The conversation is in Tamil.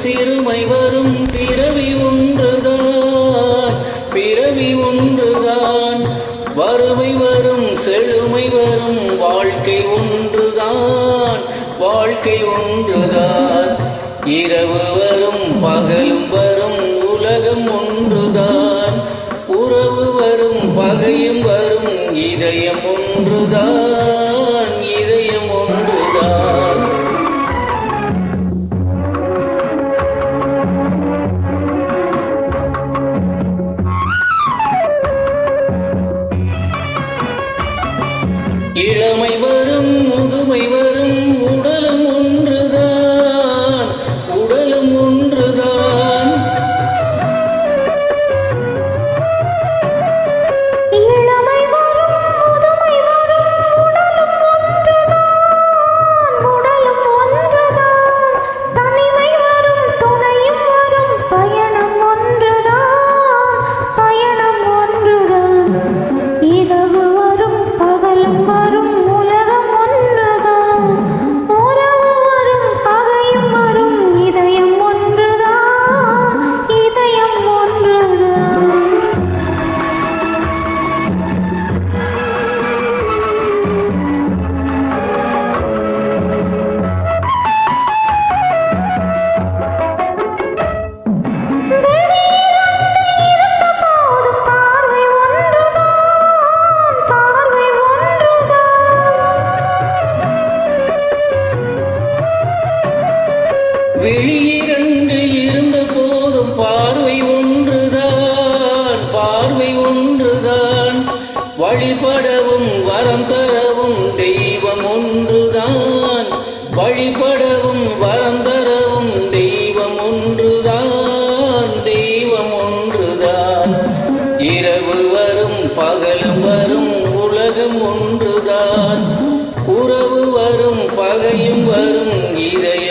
சிறுமை வரும் பிறவி ஒன்றுதான், பிறவி ஒன்றுதான். வறுமை வரும் செழுமை வரும் வாழ்க்கை ஒன்றுதான், வாழ்க்கை ஒன்றுதான். இரவு வரும் பகலும் வரும் உலகம் ஒன்றுதான், உறவு வரும் பகையும் வரும் இதயம் ஒன்றுதான், இதயம் ஒன்றுதான். இளமை வரும் முதுமை வரும் உடலும் ஒன்றுதான், உடலும் ஒன்றுதான். இளமை வரும் முதுமை வரும் உடலும் ஒன்றுதான், உடலும் ஒன்றுதான். தனிமை வரும் துணையும் வரும் பயணம் ஒன்றுதான், பயணம் ஒன்றுதான். இரவு வரும் பகலும் வரும் உலகம் ஒன்றுதான், உறவு வரும் பகையும் வரும் இதயம் ஒன்றுதான், இதயம் ஒன்றுதான். வெளியிரண்டு இருந்த போதும் பார்வை ஒன்றுதான், பார்வை ஒன்றுதான். வழிபடவும் வரம் தரவும் தெய்வம் ஒன்றுதான், வழிபடவும் வரம் தரவும் தெய்வம் ஒன்றுதான், தெய்வம் ஒன்றுதான். இரவு வரும் பகலும் வரும் உலகம் ஒன்றுதான், உறவு வரும் பகையும் வரும் இதயம்